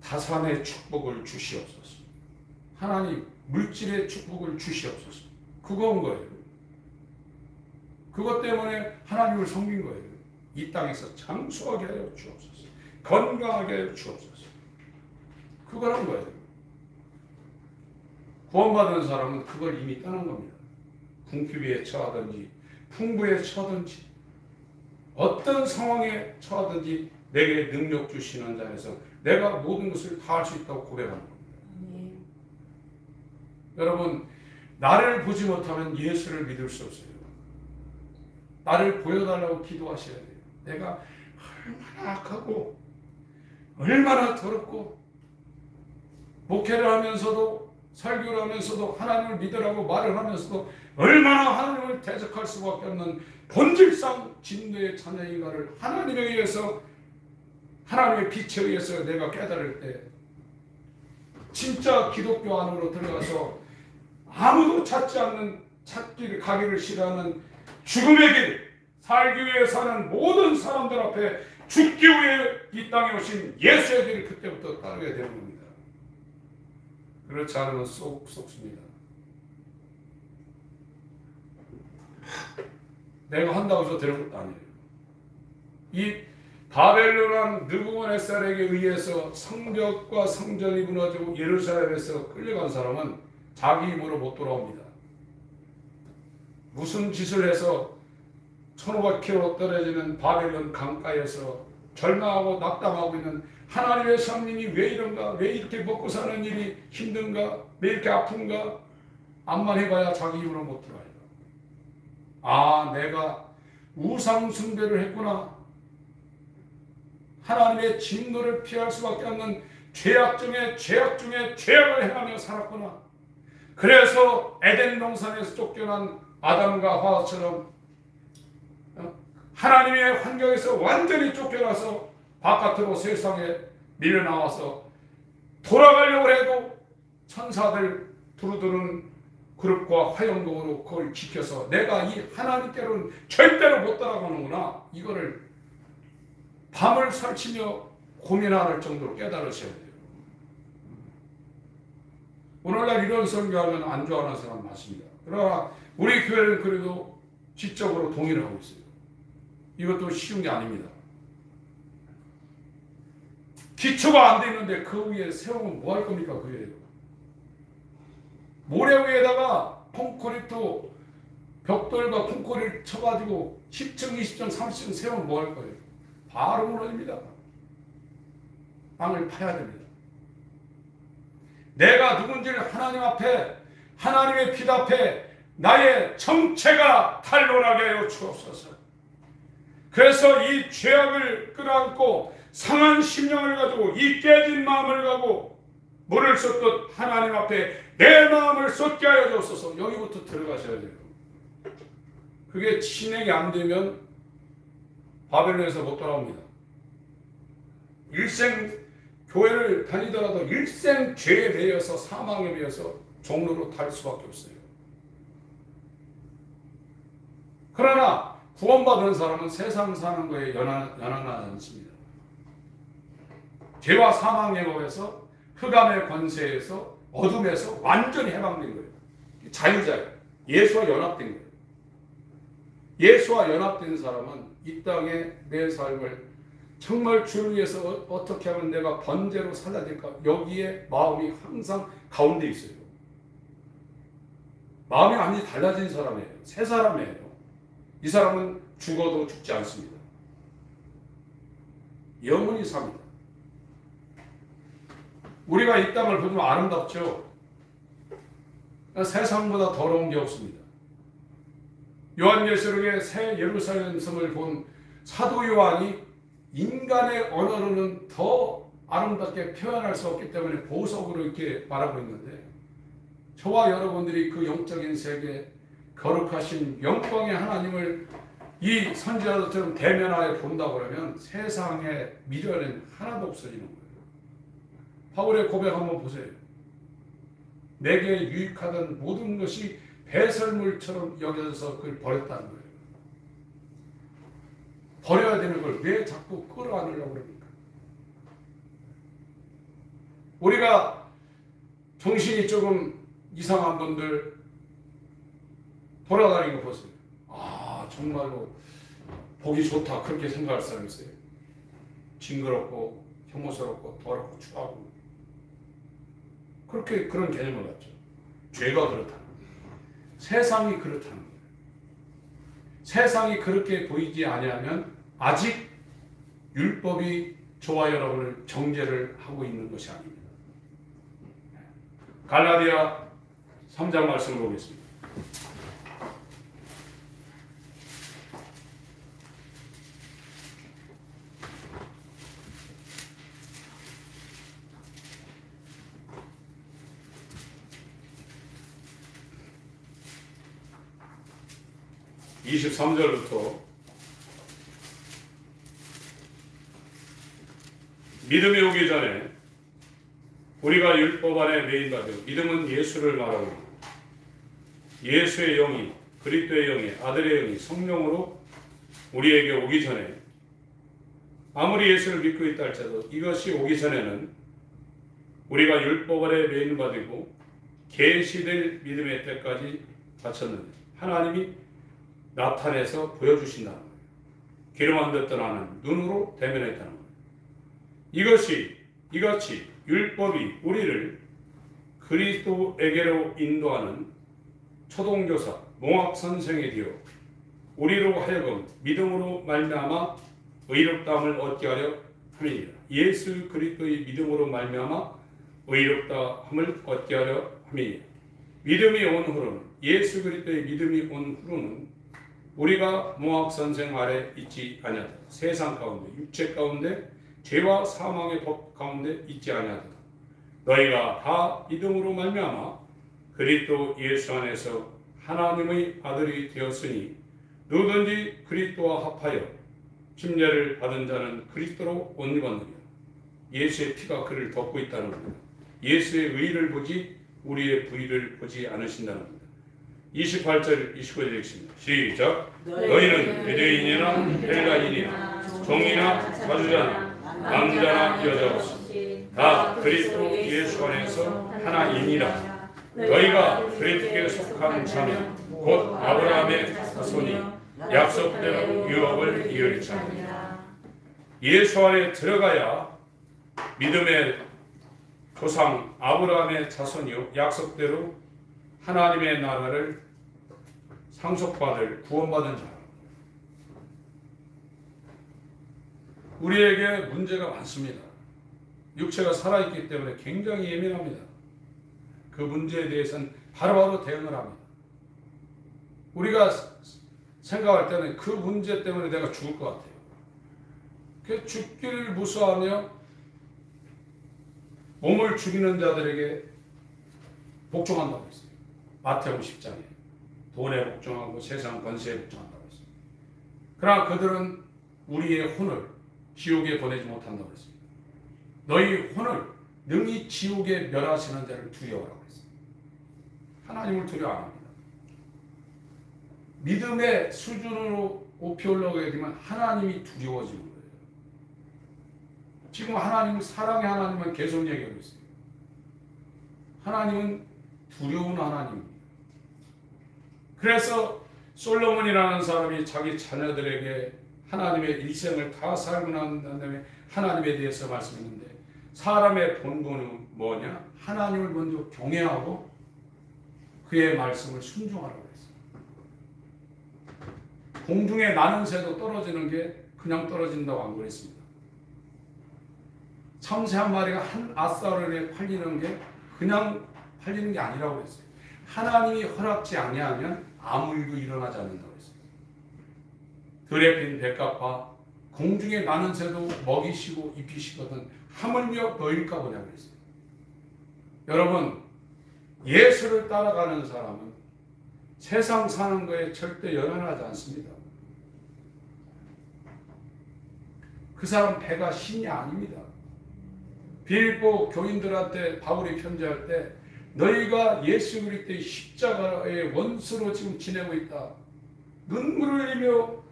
다산의 축복을 주시옵소서. 하나님 물질의 축복을 주시옵소서. 그건 거예요. 그것 때문에 하나님을 섬긴 거예요. 이 땅에서 장수하게 하여 주옵소서. 건강하게 하여 주옵소서. 그거란 거예요. 구원받은 사람은 그걸 이미 떠난 겁니다. 궁핍에 처하든지 풍부에 처하든지 어떤 상황에 처하든지 내게 능력 주시는 자에서 내가 모든 것을 다 할 수 있다고 고백하는 겁니다. 여러분, 나를 보지 못하면 예수를 믿을 수 없어요. 나를 보여달라고 기도하셔야 돼요. 내가 얼마나 악하고 얼마나 더럽고 목회를 하면서도 설교를 하면서도 하나님을 믿으라고 말을 하면서도 얼마나 하나님을 대적할 수밖에 없는 본질상 진노의 자녀인가를 하나님에 의해서 하나님의 빛에 의해서 내가 깨달을 때 진짜 기독교 안으로 들어가서 아무도 찾지 않는 가기를 싫어하는 죽음의 길, 살기 위해 사는 모든 사람들 앞에 죽기 위해 이 땅에 오신 예수의 길을 그때부터 따르게 되는 겁니다. 그렇지 않으면 쏙쏙습니다. 내가 한다고 해서 되는 것도 아니에요. 이 바벨론왕 느부갓네살에게 의해서 성벽과 성전이 무너지고 예루살렘에서 끌려간 사람은 자기 힘으로 못 돌아옵니다. 무슨 짓을 해서 1500km 떨어지는 바벨론 강가에서 절망하고 낙담하고 있는 하나님의 성민이 왜 이런가? 왜 이렇게 먹고 사는 일이 힘든가? 왜 이렇게 아픈가? 암만 해봐야 자기 힘으로 못 들어가요. 아, 내가 우상 숭배를 했구나. 하나님의 진노를 피할 수밖에 없는 죄악 중에 죄악을 행하며 살았구나. 그래서 에덴 동산에서 쫓겨난 아담과 하와처럼 하나님의 환경에서 완전히 쫓겨나서 바깥으로 세상에 밀려나와서 돌아가려고 해도 천사들 두루두는 그룹과 화영동으로 그걸 지켜서 내가 이 하나님께로는 절대로 못 따라가는구나. 이거를 밤을 설치며 고민할 정도로 깨달으셔야 돼요. 오늘날 이런 설교하면 안 좋아하는 사람 많습니다. 그러나 우리 교회는 그래도 지적으로 동의를 하고 있어요. 이것도 쉬운 게 아닙니다. 기초가 안 돼 있는데 그 위에 세우면 뭐 할 겁니까? 그 위에 모래 위에다가 콘크리트 벽돌과 콘크리트를 쳐가지고 10층, 20층, 30층 세우면 뭐 할 거예요? 바로 무너집니다. 땅을 파야 됩니다. 내가 누군지를 하나님 앞에 하나님의 빛 앞에 나의 정체가 탄로나게 하여 주옵소서. 그래서 이 죄악을 끌어안고 상한 심령을 가지고 이 깨진 마음을 가지고 물을 쏟듯 하나님 앞에 내 마음을 쏟게 하여 주옵소서. 여기부터 들어가셔야 돼요. 그게 진행이 안 되면 바벨론에서 못 돌아옵니다. 일생 교회를 다니더라도 일생 죄에 매여서 사망에 매여서 종로로 탈 수밖에 없어요. 그러나 구원받은 사람은 세상 사는 거에 연연하지 않습니다. 죄와 사망의 법에서 흑암의 권세에서 어둠에서 완전히 해방된 거예요. 자유자예요. 예수와 연합된 거예요. 예수와 연합된 사람은 이 땅에 내 삶을 정말 주를 위해서 어떻게 하면 내가 번제로 살아질까? 여기에 마음이 항상 가운데 있어요. 마음이 완전히 달라진 사람이에요. 새 사람이에요. 이 사람은 죽어도 죽지 않습니다. 영원히 삽니다. 우리가 이 땅을 보면 아름답죠? 세상보다 더러운 게 없습니다. 요한계시록의 새 예루살렘 성을 본 사도 요한이 인간의 언어로는 더 아름답게 표현할 수 없기 때문에 보석으로 이렇게 말하고 있는데, 저와 여러분들이 그 영적인 세계 거룩하신 영광의 하나님을 이 선지자들처럼 대면하여 본다고 그러면 세상에 미련은 하나도 없어지는 거예요. 바울의 고백 한번 보세요. 내게 유익하던 모든 것이 배설물처럼 여겨져서 그걸 버렸다는 거예요. 버려야 되는 걸 왜 자꾸 끌어안으려고 그럽니까? 우리가 정신이 조금 이상한 분들 돌아다니는 거 보세요. 아, 정말로 보기 좋다 그렇게 생각할 사람이 있어요. 징그럽고 혐오스럽고 더럽고 추하고 그렇게 그런 개념을 갖죠. 죄가 그렇다는 거예요. 세상이 그렇다는 거예요. 세상이 그렇게 보이지 아니하면 아직 율법이 저와 여러분을 정죄를 하고 있는 것이 아닙니다. 갈라디아 3장 말씀을 보겠습니다. (23절부터) 믿음이 오기 전에 우리가 율법 안에 매인받아 믿음은 예수를 말하고 예수의 영이 그리스도의 영이 아들의 영이 성령으로 우리에게 오기 전에 아무리 예수를 믿고 있다 할지라도 이것이 오기 전에는 우리가 율법 안에 매인받고 계시될 믿음의 때까지 바쳤는데 하나님이 나타내서 보여주신다는 거예요. 귀로 안 듣던 하는 눈으로 대면했다는 거예요. 이같이 율법이 우리를 그리스도에게로 인도하는 초동교사, 몽학선생이 되어 우리로 하여금 믿음으로 말미암아 의롭다함을 얻게 하려 함이니라. 예수 그리스도의 믿음으로 말미암아 의롭다함을 얻게 하려 함이니라. 믿음이 온 후로는 예수 그리스도의 믿음이 온 후로는 우리가 몽학선생 아래 있지 아니하다. 세상 가운데 육체 가운데 죄와 사망의 법 가운데 있지 아니하다. 너희가 다 믿음으로 말미암아 그리스도 예수 안에서 하나님의 아들이 되었으니 누구든지 그리스도와 합하여 침례를 받은 자는 그리스도로 옷 입었느니라. 예수의 피가 그를 덮고 있다는 겁니다. 예수의 의를 보지 우리의 부의를 보지 않으신다는 겁니다. 28절 29절 읽습니다. 시작. 너희는 유대인이나 헬라인이나 종이나 자주자나 남자나 여자 없이 다 그리스도 예수 안에서 하나이니라. 너희가 그리스도께 속한 자면 곧 아브라함의 자손이 약속대로 유업을 이을 자니라. 예수 안에 들어가야 믿음의 조상 아브라함의 자손이요 약속대로 하나님의 나라를 상속받을 구원받은 자. 우리에게 문제가 많습니다. 육체가 살아있기 때문에 굉장히 예민합니다. 그 문제에 대해서는 바로바로 대응을 합니다. 우리가 생각할 때는 그 문제 때문에 내가 죽을 것 같아요. 그 죽기를 무서워하며 몸을 죽이는 자들에게 복종한다고 했어요. 마태복음 10장에 돈에 복종하고 세상 권세에 복종한다고 했어요. 그러나 그들은 우리의 혼을 지옥에 보내지 못한다고 했습니다. 너희 혼을 능히 지옥에 멸하시는 자를 두려워하라고 했습니다. 하나님을 두려워 안 합니다. 믿음의 수준으로 높이 올라가게 되면 하나님이 두려워지는 거예요. 지금 하나님은 사랑의 하나님만 계속 얘기하고 있어요. 하나님은 두려운 하나님입니다. 그래서 솔로몬이라는 사람이 자기 자녀들에게 하나님의 일생을 다 살고 난 다음에 하나님에 대해서 말씀했는데 사람의 본분은 뭐냐? 하나님을 먼저 경외하고 그의 말씀을 순종하라고 했어요. 공중에 나는 새도 떨어지는 게 그냥 떨어진다고 안 그랬습니다. 참새 한 마리가 한 아싸르에 팔리는 게 그냥 팔리는 게 아니라고 했어요. 하나님이 허락지 아니하면 아무 일도 일어나지 않는다고 했어요. 들에 핀 백합화 공중에 나는 새도 먹이시고 입히시거든 하물며 너일까 보냐 그랬어요. 여러분, 예수를 따라가는 사람은 세상 사는 거에 절대 연연하지 않습니다. 그 사람 배가 신이 아닙니다. 빌립보 교인들한테 바울이 편지할 때 너희가 예수 그리스도의 십자가의 원수로 지금 지내고 있다. 눈물을 흘리며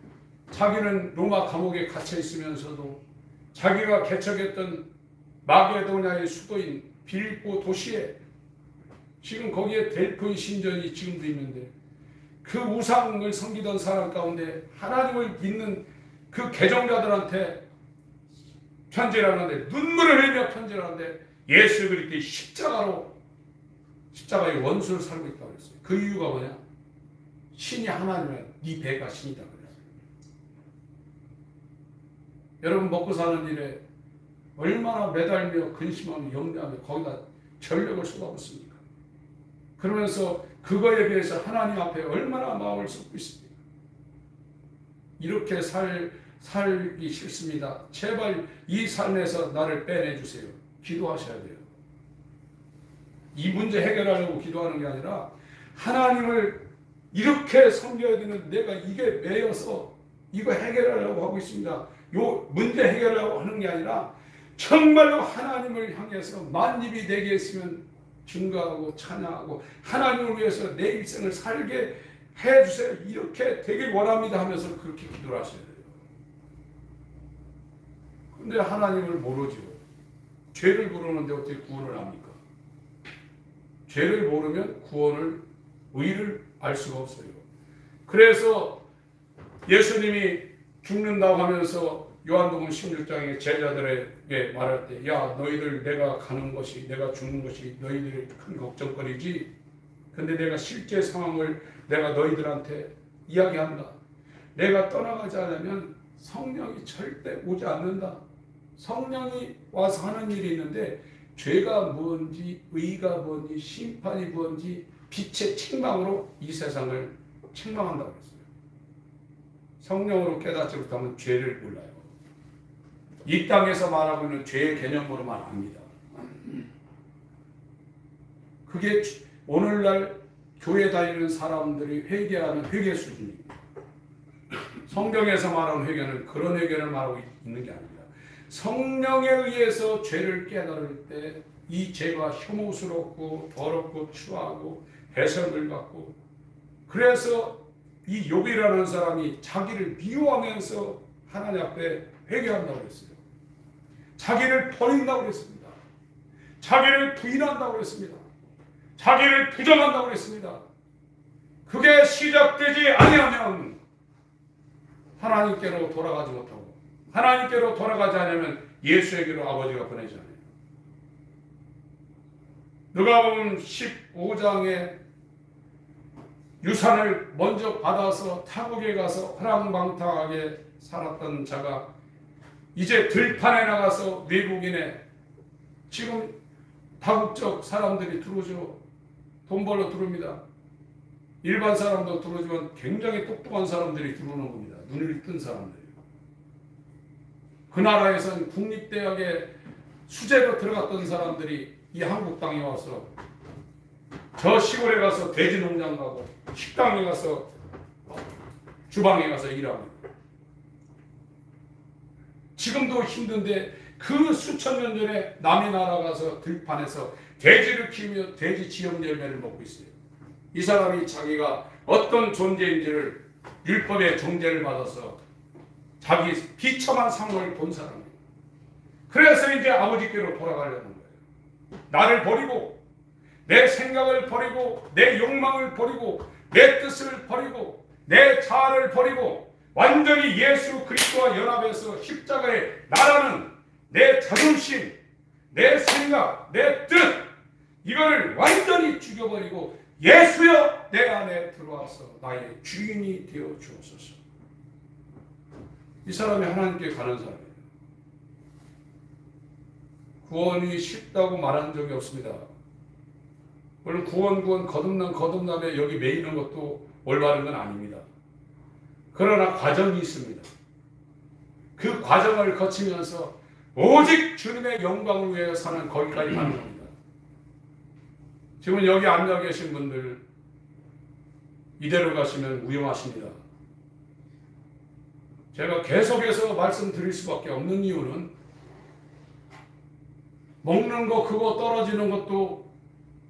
자기는 로마 감옥에 갇혀 있으면서도 자기가 개척했던 마게도냐의 수도인 빌립보 도시에 지금 거기에 델포이 신전이 지금도 있는데 그 우상을 섬기던 사람 가운데 하나님을 믿는 그 개종자들한테 편지를 하는데 눈물을 흘리며 편지를 하는데 예수 그리스도의 십자가의 원수를 살고 있다고 그랬어요. 그 이유가 뭐냐? 신이 하나님은 네 배가 신이다 그랬어요. 여러분 먹고 사는 일에 얼마나 매달며 근심하며 염려하며 거기다 전력을 쏟아붓습니까? 그러면서 그거에 비해서 하나님 앞에 얼마나 마음을 쏟고 있습니까? 이렇게 살기 싫습니다. 제발 이 삶에서 나를 빼내주세요. 기도하셔야 돼요. 이 문제 해결하려고 기도하는 게 아니라 하나님을 이렇게 섬겨야 되는 내가 이게 매여서 이거 해결하려고 하고 있습니다. 요 문제 해결하려고 하는 게 아니라 정말로 하나님을 향해서 만입이 내게 있으면 증거하고 찬양하고 하나님을 위해서 내 일생을 살게 해주세요. 이렇게 되길 원합니다 하면서 그렇게 기도를 하셔야 돼요. 근데 하나님을 모르죠. 죄를 모르는데 어떻게 구원을 합니까? 죄를 모르면 의를 알 수가 없어요. 그래서 예수님이 죽는다고 하면서 요한복음 16장에 제자들에게 말할 때 야 너희들 내가 가는 것이 내가 죽는 것이 너희들의 큰 걱정거리지. 근데 내가 실제 상황을 내가 너희들한테 이야기한다. 내가 떠나가지 않으면 성령이 절대 오지 않는다. 성령이 와서 하는 일이 있는데 죄가 뭔지 의가 뭔지 심판이 뭔지 빛의 책망으로 이 세상을 책망한다고 했어요. 성령으로 깨닫지 못하면 죄를 몰라요. 이 땅에서 말하고 있는 죄의 개념으로만 압니다. 그게 오늘날 교회 다니는 사람들이 회개하는 회개 수준입니다. 성경에서 말하는 회개는 그런 회개를 말하고 있는 게 아닙니다. 성령에 의해서 죄를 깨달을 때 이 죄가 혐오스럽고 더럽고 추하고 해설을 받고 그래서 이 욥이라는 사람이 자기를 미워하면서 하나님 앞에 회개한다고 했어요. 자기를 버린다고 했습니다. 자기를 부인한다고 했습니다. 자기를 부정한다고 했습니다. 그게 시작되지 아니하면 하나님께로 돌아가지 못하고 하나님께로 돌아가지 않으면 예수에게로 아버지가 보내지 않아요. 누가복음 15장에 유산을 먼저 받아서 타국에 가서 허랑방탕하게 살았던 자가 이제 들판에 나가서 외국인의 지금 다국적 사람들이 들어오죠. 돈 벌러 들어옵니다. 일반 사람도 들어오지만 굉장히 똑똑한 사람들이 들어오는 겁니다. 눈을 뜬 사람들이요. 그 나라에서는 국립대학에 수재로 들어갔던 사람들이 이 한국 땅에 와서 저 시골에 가서 돼지 농장 가고 식당에 가서 주방에 가서 일하고 지금도 힘든데 그 수천 년 전에 남의 나라 가서 들판에서 돼지를 키우며 돼지 지역 열매를 먹고 있어요. 이 사람이 자기가 어떤 존재인지를 율법의 종제를 받아서 자기 비참한 상황을 본 사람이에요. 그래서 이제 아버지께로 돌아가려는 거예요. 나를 버리고 내 생각을 버리고 내 욕망을 버리고 내 뜻을 버리고 내 자아를 버리고 완전히 예수 그리스도와 연합해서 십자가에 나라는 내 자존심, 내 생각, 내 뜻 이거를 완전히 죽여버리고 예수여 내 안에 들어와서 나의 주인이 되어 주옵소서. 이 사람이 하나님께 가는 사람이에요. 구원이 쉽다고 말한 적이 없습니다. 물론 구원 거듭남에 여기 매이는 것도 올바른 건 아닙니다. 그러나 과정이 있습니다. 그 과정을 거치면서 오직 주님의 영광을 위해 사는 거기까지 가는 겁니다. 지금 여기 앉아 계신 분들 이대로 가시면 위험하십니다. 제가 계속해서 말씀드릴 수밖에 없는 이유는 먹는 거 그거 떨어지는 것도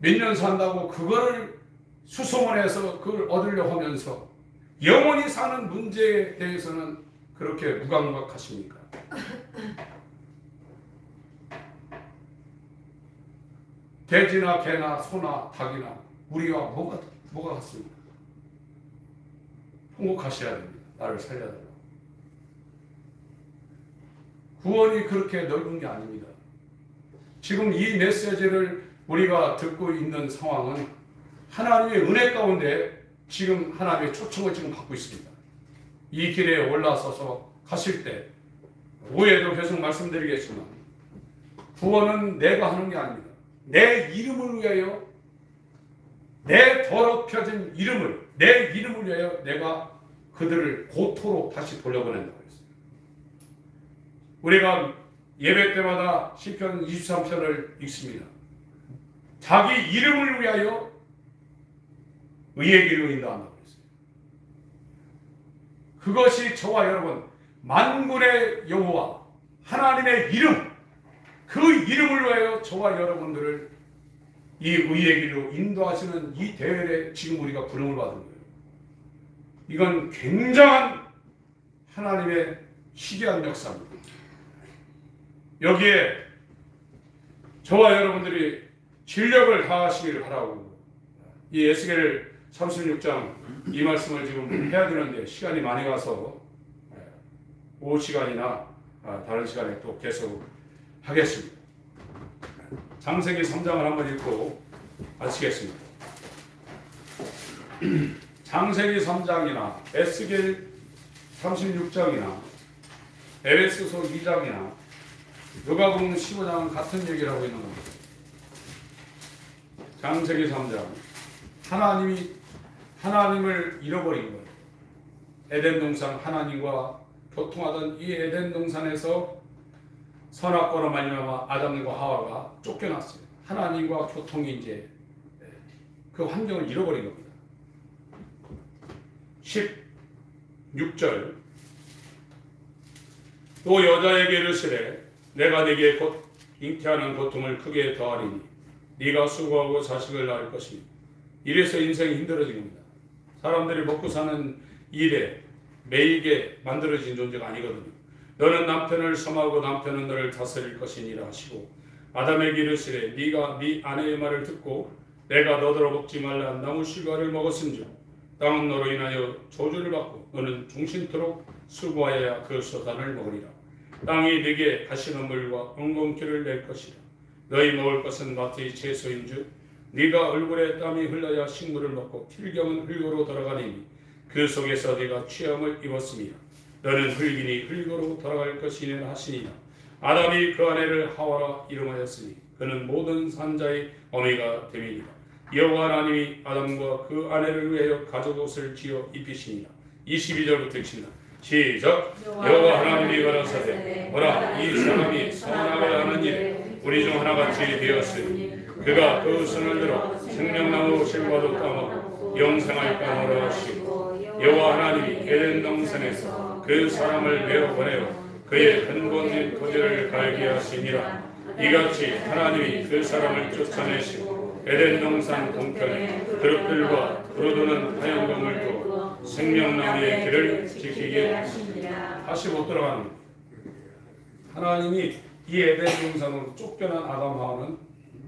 몇 년 산다고 그거를 수소문해서 그걸 얻으려고 하면서 영원히 사는 문제에 대해서는 그렇게 무감각하십니까? 돼지나 개나 소나 닭이나 우리와 뭐가 같습니까? 통곡하셔야 됩니다. 나를 살려달라고. 구원이 그렇게 넓은 게 아닙니다. 지금 이 메시지를 우리가 듣고 있는 상황은 하나님의 은혜 가운데 지금 하나님의 초청을 지금 받고 있습니다. 이 길에 올라서서 가실 때 오해도 계속 말씀드리겠지만 구원은 내가 하는 게 아닙니다. 내 이름을 위하여 내 더럽혀진 이름을 내 이름을 위하여 내가 그들을 고토로 다시 돌려보낸다고 했어요. 우리가 예배 때마다 시편 23편을 읽습니다. 자기 이름을 위하여 의의 길로 인도한다고 했어요. 그것이 저와 여러분 만군의 여호와 하나님의 이름 그 이름을 위하여 저와 여러분들을 이 의의 길로 인도하시는 이 대회에 지금 우리가 부름을 받은 거예요. 이건 굉장한 하나님의 희귀한 역사입니다. 여기에 저와 여러분들이 진력을 다하시기를 바라고 이 에스겔 36장 이 말씀을 지금 해야 되는데 시간이 많이 가서 오후 시간이나 다른 시간에 또 계속 하겠습니다. 창세기 3장을 한번 읽고 마치겠습니다. 창세기 3장이나 에스겔 36장이나 에베소서 2장이나 누가복음 15장은 같은 얘기를 하고 있는 겁니다. 창세기 3장 하나님을 잃어버린 거예요. 에덴 동산 하나님과 교통하던 이 에덴 동산에서 선악과로 말미암아 아담과 하와가 쫓겨났어요. 하나님과 교통이 이제 그 환경을 잃어버린 겁니다. 16절 또 여자에게 이르시되 내가 네게 곧 잉태하는 고통을 크게 더하리니 네가 수고하고 자식을 낳을 것이니 이래서 인생이 힘들어진 겁니다. 사람들이 먹고 사는 일에 매이게 만들어진 존재가 아니거든요. 너는 남편을 섬하고 남편은 너를 다스릴 것이니라 하시고 아담에게 이르시되 네가 네 아내의 말을 듣고 내가 너더러 먹지 말라 나무 실과를 먹었은즉 땅은 너로 인하여 저주를 받고 너는 종신토록 수고하여야 그 소산을 먹으리라. 땅이 네게 가시는 물과 엉겅퀴를 낼 것이라. 너희 먹을 것은 마트의 채소인즉 네가 얼굴에 땀이 흘러야 식물을 먹고 필경은 흙으로 돌아가리니 그 속에서 네가 취함을 입었습니다. 너는 흙이니 흙으로 돌아갈 것이니라 하시니라. 아담이 그 아내를 하와라 이름하였으니 그는 모든 산자의 어미가 됨이니라. 여호와 하나님이 아담과 그 아내를 위하여 가죽 옷을 지어 입히시니라. 22절부터 읽습니다. 시작. 여호와 하나님이 가라사대 보라 이 사람이 선악을 하는 일에 우리 중 하나같이 되었으니 그가 그 손을 들어 생명나무 실과도 따먹고 영생을 까먹으라 하시고 여호와 하나님이 에덴 동산에서 그 사람을 메어 보내어 그의 근본인 토지를 갈게 하시니라. 이같이 하나님이 그 사람을 쫓아내시고 에덴 동산 동편에 그릇들과 부르도는 화염금을 두어 생명나무의 길을 지키게 하시니라. 다시 못 들어가는 거예요. 하나님이 이 에덴 동산으로 쫓겨난 아담 하와는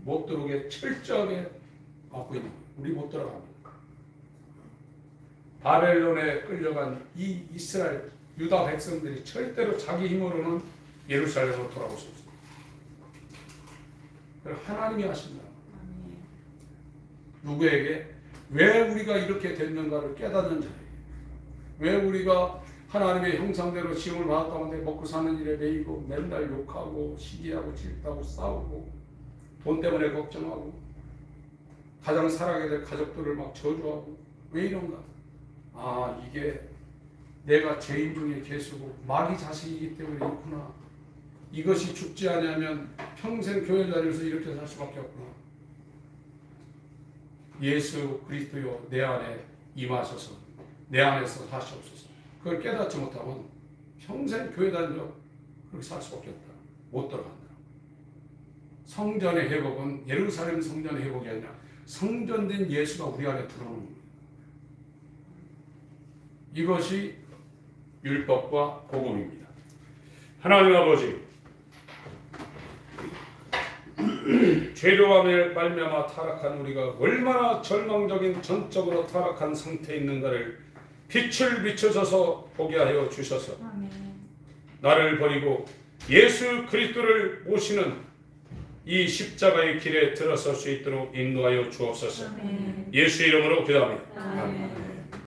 못 들어오게 철저하게 막고 있는 거예요. 우리 못 들어갑니다. 바벨론에 끌려간 이 이스라엘 유다 백성들이 절대로 자기 힘으로는 예루살렘으로 돌아올 수 없습니다. 하나님이 하신다. 누구에게? 왜 우리가 이렇게 됐는가를 깨닫는 자에게. 왜 우리가 하나님의 형상대로 지음을 받았다는데 먹고 사는 일에 매이고 맨날 욕하고 시기하고 질투하고 싸우고 돈 때문에 걱정하고 가장 사랑해야 될 가족들을 막 저주하고 왜 이런가? 아, 이게 내가 죄인 중에 개수고 마귀 자식이기 때문에 있구나. 이것이 죽지 않으면 평생 교회 다니면서 이렇게 살 수밖에 없구나. 예수 그리스도여 내 안에 임하셔서 내 안에서 사시옵소서. 그걸 깨닫지 못하면 평생 교회 다니며 그렇게 살 수밖에 없다. 못 들어간다. 성전의 회복은 예루살렘 성전의 회복이 아니라 성전된 예수가 우리 안에 들어오는 거예요. 이것이 율법과 복음입니다. 하나님 아버지, 죄로 말미암아 타락한 우리가 얼마나 절망적인 전적으로 타락한 상태에 있는가를 빛을 비춰줘서 보게 하여 주셔서 나를 버리고 예수 그리스도를 모시는 이 십자가의 길에 들어설 수 있도록 인도하여 주옵소서. 예수 이름으로 기도합니다. 아멘.